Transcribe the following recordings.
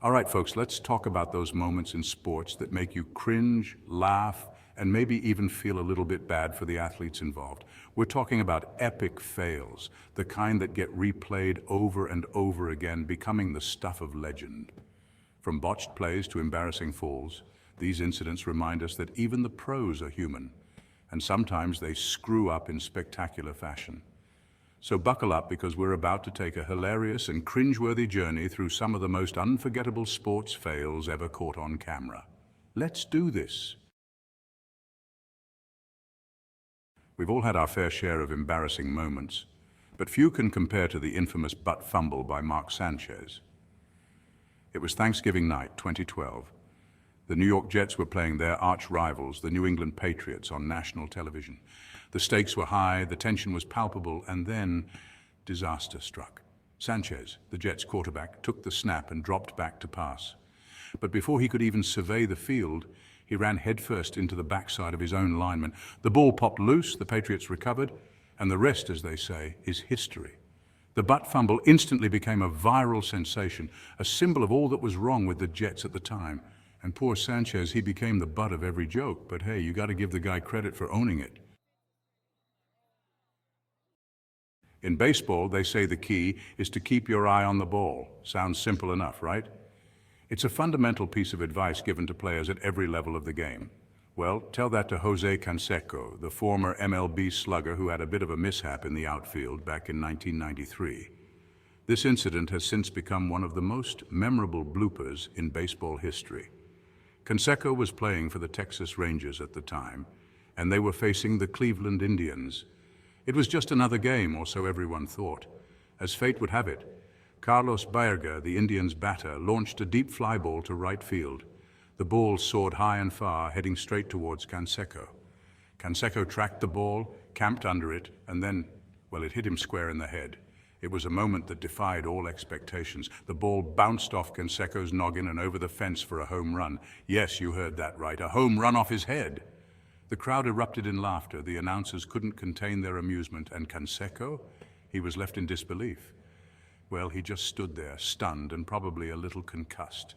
All right, folks, let's talk about those moments in sports that make you cringe, laugh, and maybe even feel a little bit bad for the athletes involved. We're talking about epic fails, the kind that get replayed over and over again, becoming the stuff of legend. From botched plays to embarrassing falls, these incidents remind us that even the pros are human, and sometimes they screw up in spectacular fashion. So buckle up because we're about to take a hilarious and cringeworthy journey through some of the most unforgettable sports fails ever caught on camera. Let's do this. We've all had our fair share of embarrassing moments, but few can compare to the infamous butt fumble by Mark Sanchez. It was Thanksgiving night, 2012. The New York Jets were playing their arch rivals, the New England Patriots, on national television. The stakes were high, the tension was palpable, and then disaster struck. Sanchez, the Jets quarterback, took the snap and dropped back to pass. But before he could even survey the field, he ran headfirst into the backside of his own lineman. The ball popped loose, the Patriots recovered, and the rest, as they say, is history. The butt fumble instantly became a viral sensation, a symbol of all that was wrong with the Jets at the time. And poor Sanchez, he became the butt of every joke, but hey, you got to give the guy credit for owning it. In baseball, they say the key is to keep your eye on the ball. Sounds simple enough, right? It's a fundamental piece of advice given to players at every level of the game. Well, tell that to Jose Canseco, the former MLB slugger who had a bit of a mishap in the outfield back in 1993. This incident has since become one of the most memorable bloopers in baseball history. Canseco was playing for the Texas Rangers at the time, and they were facing the Cleveland Indians. It was just another game, or so everyone thought. As fate would have it, Carlos Baerga, the Indians' batter, launched a deep fly ball to right field. The ball soared high and far, heading straight towards Canseco. Canseco tracked the ball, camped under it, and then, well, it hit him square in the head. It was a moment that defied all expectations. The ball bounced off Canseco's noggin and over the fence for a home run. Yes, you heard that right, a home run off his head. The crowd erupted in laughter. The announcers couldn't contain their amusement, and Canseco, he was left in disbelief. Well, he just stood there, stunned and probably a little concussed.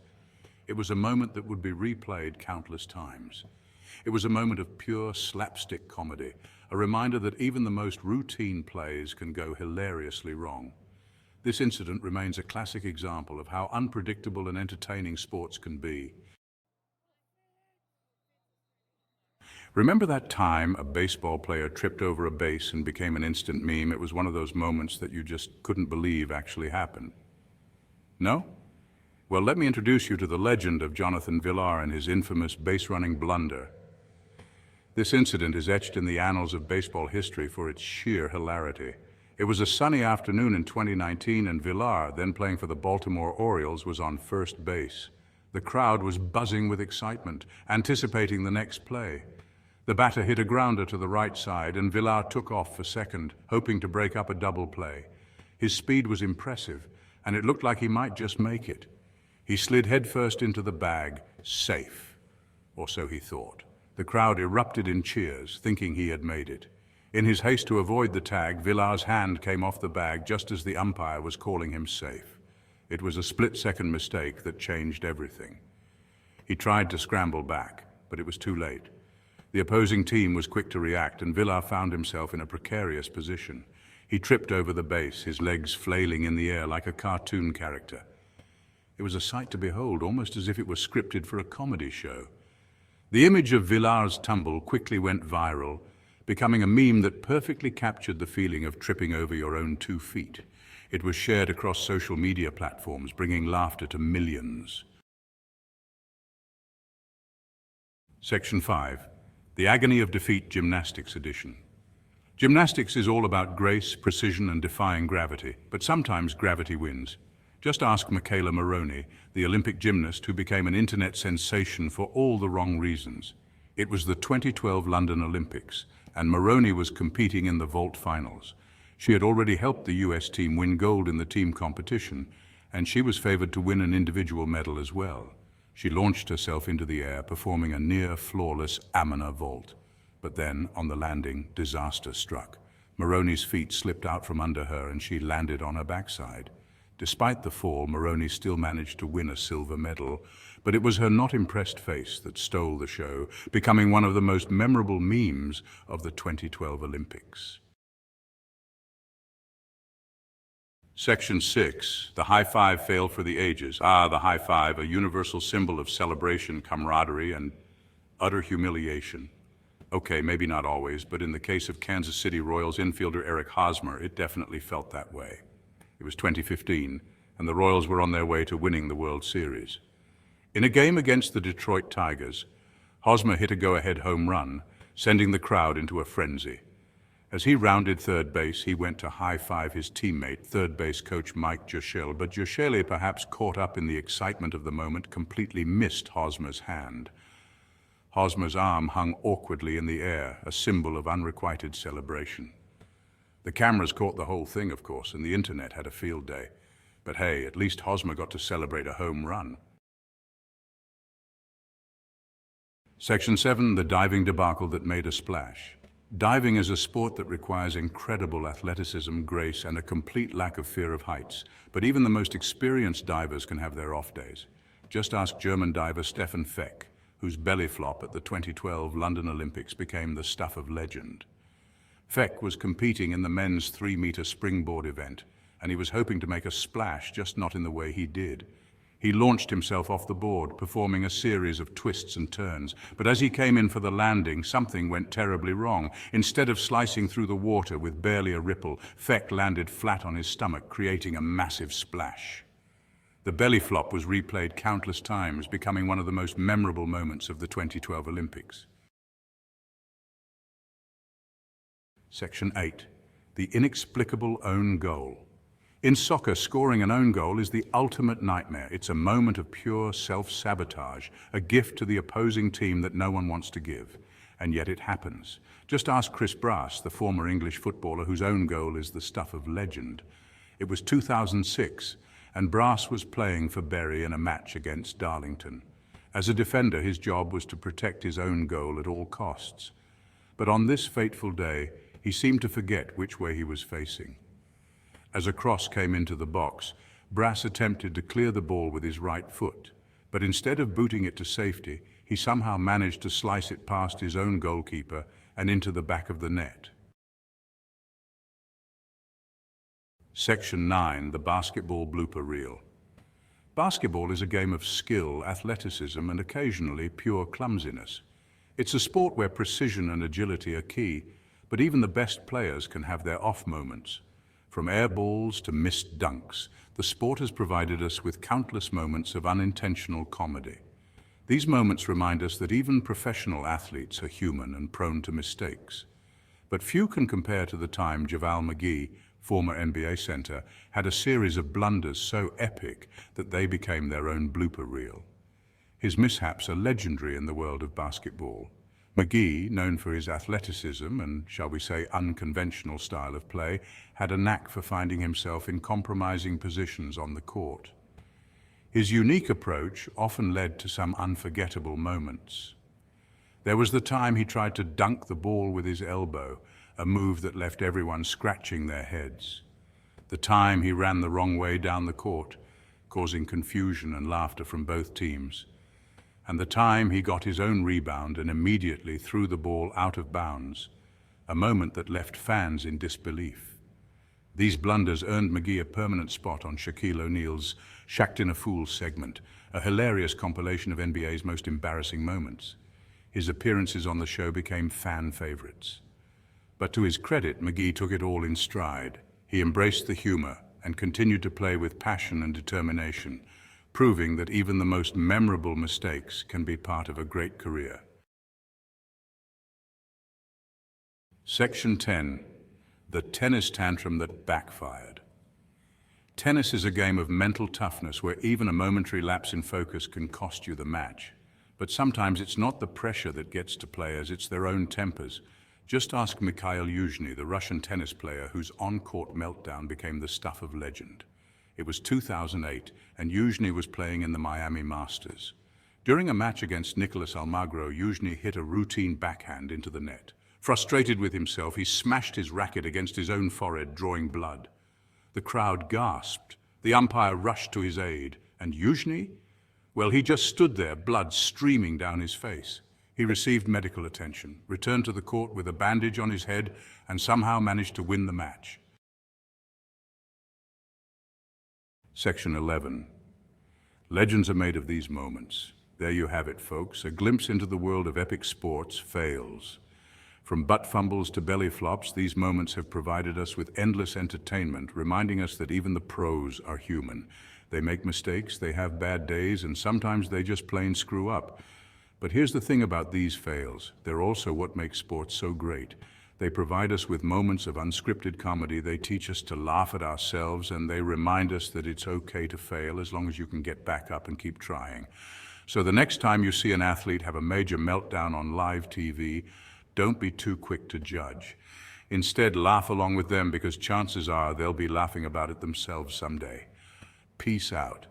It was a moment that would be replayed countless times. It was a moment of pure slapstick comedy, a reminder that even the most routine plays can go hilariously wrong. This incident remains a classic example of how unpredictable and entertaining sports can be. Remember that time a baseball player tripped over a base and became an instant meme? It was one of those moments that you just couldn't believe actually happened. No? Well, let me introduce you to the legend of Jonathan Villar and his infamous base-running blunder. This incident is etched in the annals of baseball history for its sheer hilarity. It was a sunny afternoon in 2019, and Villar, then playing for the Baltimore Orioles, was on first base. The crowd was buzzing with excitement, anticipating the next play. The batter hit a grounder to the right side, and Villar took off for second, hoping to break up a double play. His speed was impressive, and it looked like he might just make it. He slid headfirst into the bag, safe, or so he thought. The crowd erupted in cheers, thinking he had made it. In his haste to avoid the tag, Villar's hand came off the bag just as the umpire was calling him safe. It was a split-second mistake that changed everything. He tried to scramble back, but it was too late. The opposing team was quick to react, and Villar found himself in a precarious position. He tripped over the base, his legs flailing in the air like a cartoon character. It was a sight to behold, almost as if it were scripted for a comedy show. The image of Villar's tumble quickly went viral, becoming a meme that perfectly captured the feeling of tripping over your own 2 feet. It was shared across social media platforms, bringing laughter to millions. Section 5. The Agony of Defeat Gymnastics Edition. Gymnastics is all about grace, precision, and defying gravity, but sometimes gravity wins. Just ask Michaela Maroney, the Olympic gymnast who became an internet sensation for all the wrong reasons. It was the 2012 London Olympics, and Maroney was competing in the vault finals. She had already helped the US team win gold in the team competition, and she was favored to win an individual medal as well. She launched herself into the air, performing a near-flawless Amina vault. But then, on the landing, disaster struck. Maroney's feet slipped out from under her and she landed on her backside. Despite the fall, Maroney still managed to win a silver medal, but it was her not impressed face that stole the show, becoming one of the most memorable memes of the 2012 Olympics. Section 6, the high five fail for the ages. The high five, a universal symbol of celebration, camaraderie, and utter humiliation. Okay, maybe not always, but in the case of Kansas City Royals infielder Eric Hosmer, it definitely felt that way. It was 2015, and the Royals were on their way to winning the World Series. In a game against the Detroit Tigers, Hosmer hit a go-ahead home run, sending the crowd into a frenzy. As he rounded third base, he went to high-five his teammate, third base coach Mike Joshelle, but Joshelle, perhaps caught up in the excitement of the moment, completely missed Hosmer's hand. Hosmer's arm hung awkwardly in the air, a symbol of unrequited celebration. The cameras caught the whole thing, of course, and the internet had a field day. But hey, at least Hosmer got to celebrate a home run. Section 7, the diving debacle that made a splash. Diving is a sport that requires incredible athleticism, grace, and a complete lack of fear of heights. But even the most experienced divers can have their off days. Just ask German diver Stefan Feck, whose belly flop at the 2012 London Olympics became the stuff of legend. Feck was competing in the men's 3-meter springboard event, and he was hoping to make a splash, just not in the way he did. He launched himself off the board, performing a series of twists and turns. But as he came in for the landing, something went terribly wrong. Instead of slicing through the water with barely a ripple, Feck landed flat on his stomach, creating a massive splash. The belly flop was replayed countless times, becoming one of the most memorable moments of the 2012 Olympics. Section 8, the inexplicable own goal. In soccer, scoring an own goal is the ultimate nightmare. It's a moment of pure self-sabotage, a gift to the opposing team that no one wants to give. And yet it happens. Just ask Chris Brass, the former English footballer whose own goal is the stuff of legend. It was 2006, and Brass was playing for Bury in a match against Darlington. As a defender, his job was to protect his own goal at all costs. But on this fateful day, he seemed to forget which way he was facing. As a cross came into the box, Brass attempted to clear the ball with his right foot, but instead of booting it to safety, he somehow managed to slice it past his own goalkeeper and into the back of the net. Section 9, the basketball blooper reel. Basketball is a game of skill, athleticism, and occasionally pure clumsiness. It's a sport where precision and agility are key, but even the best players can have their off moments. From air balls to missed dunks, the sport has provided us with countless moments of unintentional comedy. These moments remind us that even professional athletes are human and prone to mistakes. But few can compare to the time JaVale McGee, former NBA center, had a series of blunders so epic that they became their own blooper reel. His mishaps are legendary in the world of basketball. McGee, known for his athleticism and, shall we say, unconventional style of play, had a knack for finding himself in compromising positions on the court. His unique approach often led to some unforgettable moments. There was the time he tried to dunk the ball with his elbow, a move that left everyone scratching their heads. The time he ran the wrong way down the court, causing confusion and laughter from both teams. And the time he got his own rebound and immediately threw the ball out of bounds, a moment that left fans in disbelief. These blunders earned McGee a permanent spot on Shaquille O'Neal's Shaq'd in a Fool segment, a hilarious compilation of NBA's most embarrassing moments. His appearances on the show became fan favorites. But to his credit, McGee took it all in stride. He embraced the humor and continued to play with passion and determination, proving that even the most memorable mistakes can be part of a great career. Section 10, the tennis tantrum that backfired. Tennis is a game of mental toughness where even a momentary lapse in focus can cost you the match. But sometimes it's not the pressure that gets to players, it's their own tempers. Just ask Mikhail Yuzhny, the Russian tennis player whose on-court meltdown became the stuff of legend. It was 2008, and Yuzhny was playing in the Miami Masters. During a match against Nicolas Almagro, Yuzhny hit a routine backhand into the net. Frustrated with himself, he smashed his racket against his own forehead, drawing blood. The crowd gasped, The umpire rushed to his aid, and Yuzhny? Well, he just stood there, blood streaming down his face. He received medical attention, returned to the court with a bandage on his head, and somehow managed to win the match. Section 11. Legends are made of these moments. There you have it, folks, a glimpse into the world of epic sports fails. From butt fumbles to belly flops, these moments have provided us with endless entertainment, reminding us that even the pros are human. They make mistakes, they have bad days, and sometimes they just plain screw up. But here's the thing about these fails. They're also what makes sports so great. They provide us with moments of unscripted comedy, they teach us to laugh at ourselves, and they remind us that it's okay to fail as long as you can get back up and keep trying. So the next time you see an athlete have a major meltdown on live TV, don't be too quick to judge. Instead, laugh along with them because chances are they'll be laughing about it themselves someday. Peace out.